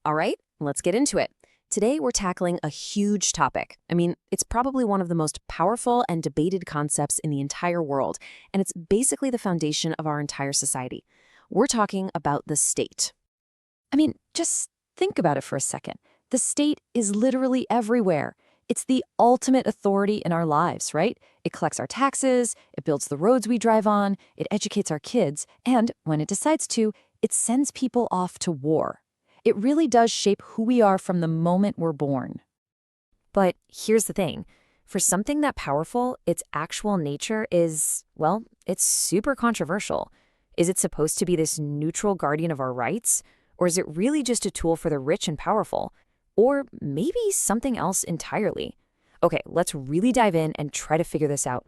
All right, let's get into it. Today, we're tackling a huge topic. I mean, it's probably one of the most powerful and debated concepts in the entire world, and it's basically the foundation of our entire society. We're talking about the state. I mean, just think about it for a second. The state is literally everywhere. It's the ultimate authority in our lives, right? It collects our taxes, it builds the roads we drive on, it educates our kids, and when it decides to, it sends people off to war. It really does shape who we are from the moment we're born. But here's the thing. For something that powerful, its actual nature is, well, it's super controversial. Is it supposed to be this neutral guardian of our rights? Or is it really just a tool for the rich and powerful? Or maybe something else entirely? Okay, let's really dive in and try to figure this out.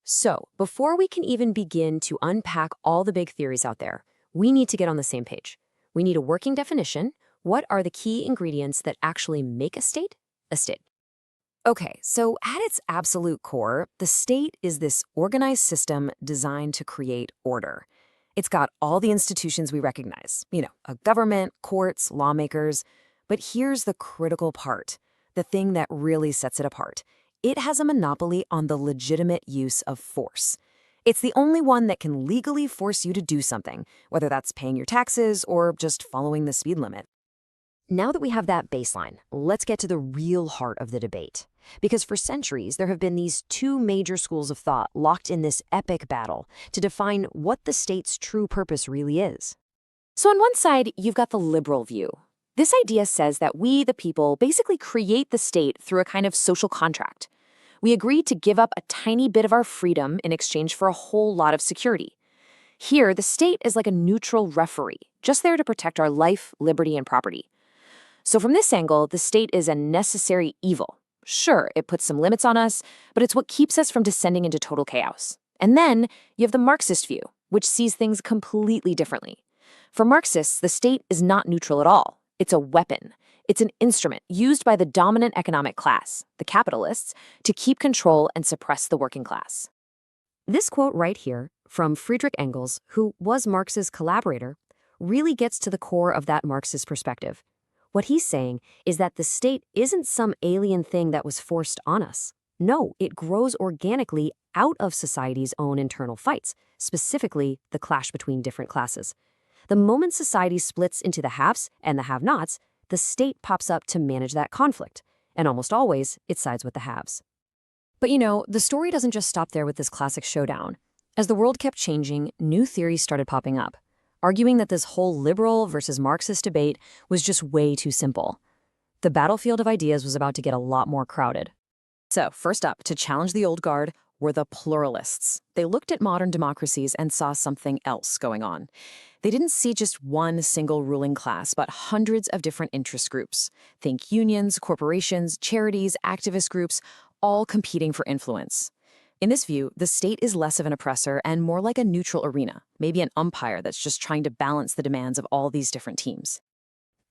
So, before we can even begin to unpack all the big theories out there, we need to get on the same page. We need a working definition. What are the key ingredients that actually make a state a state? Okay, so at its absolute core, the state is this organized system designed to create order. It's got all the institutions we recognize, a government, courts, lawmakers. But here's the critical part, the thing that really sets it apart. It has a monopoly on the legitimate use of force. It's the only one that can legally force you to do something, whether that's paying your taxes or just following the speed limit. Now that we have that baseline, let's get to the real heart of the debate. Because for centuries, there have been these two major schools of thought locked in this epic battle to define what the state's true purpose really is. So on one side, you've got the liberal view. This idea says that we, the people, basically create the state through a kind of social contract. We agree to give up a tiny bit of our freedom in exchange for a whole lot of security. Here, the state is like a neutral referee, just there to protect our life, liberty, and property. So from this angle, the state is a necessary evil. Sure, it puts some limits on us, but it's what keeps us from descending into total chaos. And then you have the Marxist view, which sees things completely differently. For Marxists, the state is not neutral at all. It's a weapon. It's an instrument used by the dominant economic class, the capitalists, to keep control and suppress the working class. This quote right here from Friedrich Engels, who was Marx's collaborator, really gets to the core of that Marxist perspective. What he's saying is that the state isn't some alien thing that was forced on us. No, it grows organically out of society's own internal fights, specifically the clash between different classes. The moment society splits into the haves and the have-nots, the state pops up to manage that conflict, and almost always, it sides with the haves. But the story doesn't just stop there with this classic showdown. As the world kept changing, new theories started popping up, arguing that this whole liberal versus Marxist debate was just way too simple. The battlefield of ideas was about to get a lot more crowded. So, first up, to challenge the old guard, were the pluralists. They looked at modern democracies and saw something else going on. They didn't see just one single ruling class, but hundreds of different interest groups. Think unions, corporations, charities, activist groups, all competing for influence. In this view, the state is less of an oppressor and more like a neutral arena, maybe an umpire that's just trying to balance the demands of all these different teams.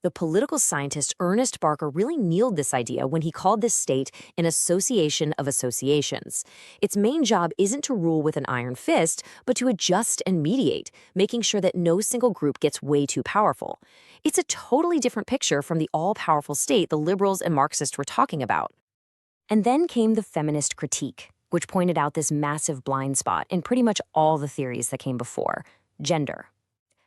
The political scientist Ernest Barker really nailed this idea when he called this state an association of associations. Its main job isn't to rule with an iron fist, but to adjust and mediate, making sure that no single group gets way too powerful. It's a totally different picture from the all-powerful state the liberals and Marxists were talking about. And then came the feminist critique, which pointed out this massive blind spot in pretty much all the theories that came before: gender.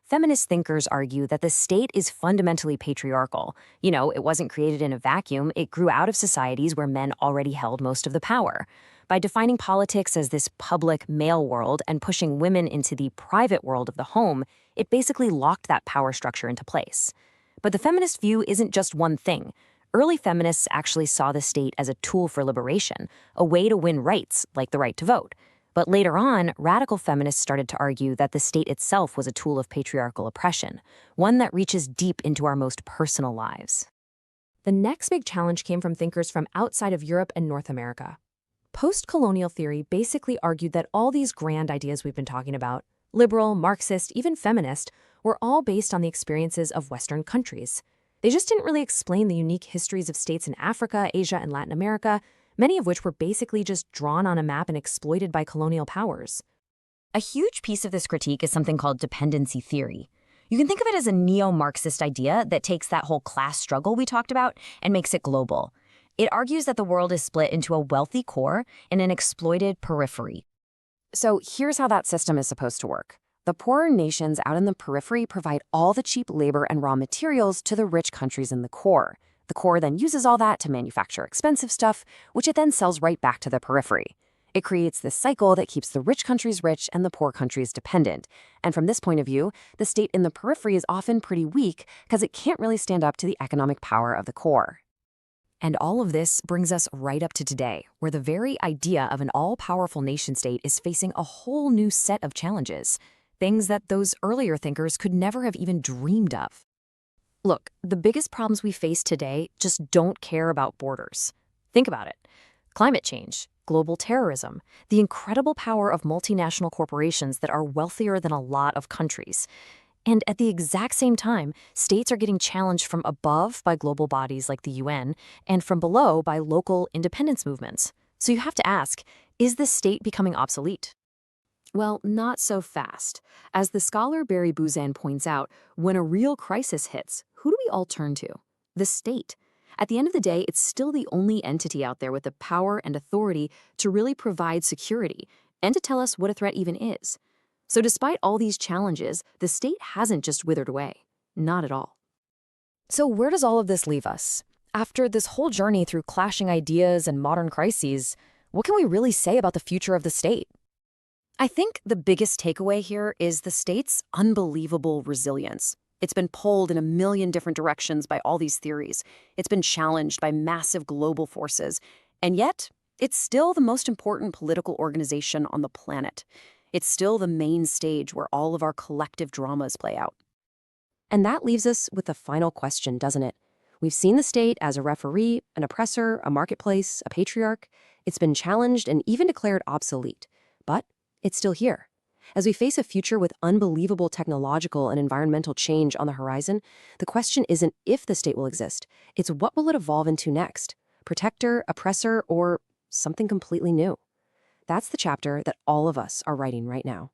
Feminist thinkers argue that the state is fundamentally patriarchal. It wasn't created in a vacuum, it grew out of societies where men already held most of the power. By defining politics as this public male world and pushing women into the private world of the home, it basically locked that power structure into place. But the feminist view isn't just one thing. Early feminists actually saw the state as a tool for liberation, a way to win rights, like the right to vote. But later on, radical feminists started to argue that the state itself was a tool of patriarchal oppression, one that reaches deep into our most personal lives. The next big challenge came from thinkers from outside of Europe and North America. Post-colonial theory basically argued that all these grand ideas we've been talking about, liberal, Marxist, even feminist, were all based on the experiences of Western countries. They just didn't really explain the unique histories of states in Africa, Asia, and Latin America, many of which were basically just drawn on a map and exploited by colonial powers. A huge piece of this critique is something called dependency theory. You can think of it as a neo-Marxist idea that takes that whole class struggle we talked about and makes it global. It argues that the world is split into a wealthy core and an exploited periphery. So here's how that system is supposed to work. The poorer nations out in the periphery provide all the cheap labor and raw materials to the rich countries in the core. The core then uses all that to manufacture expensive stuff, which it then sells right back to the periphery. It creates this cycle that keeps the rich countries rich and the poor countries dependent. And from this point of view, the state in the periphery is often pretty weak because it can't really stand up to the economic power of the core. And all of this brings us right up to today, where the very idea of an all-powerful nation-state is facing a whole new set of challenges, things that those earlier thinkers could never have even dreamed of. Look, the biggest problems we face today just don't care about borders. Think about it. Climate change, global terrorism, the incredible power of multinational corporations that are wealthier than a lot of countries. And at the exact same time, states are getting challenged from above by global bodies like the UN and from below by local independence movements. So you have to ask, is the state becoming obsolete? Well, not so fast. As the scholar Barry Buzan points out, when a real crisis hits, who do we all turn to? The state. At the end of the day, it's still the only entity out there with the power and authority to really provide security and to tell us what a threat even is. So despite all these challenges, the state hasn't just withered away. Not at all. So where does all of this leave us? After this whole journey through clashing ideas and modern crises, what can we really say about the future of the state? I think the biggest takeaway here is the state's unbelievable resilience. It's been pulled in a million different directions by all these theories. It's been challenged by massive global forces. And yet, it's still the most important political organization on the planet. It's still the main stage where all of our collective dramas play out. And that leaves us with the final question, doesn't it? We've seen the state as a referee, an oppressor, a marketplace, a patriarch. It's been challenged and even declared obsolete. But it's still here. As we face a future with unbelievable technological and environmental change on the horizon, the question isn't if the state will exist. It's what will it evolve into next? Protector, oppressor, or something completely new? That's the chapter that all of us are writing right now.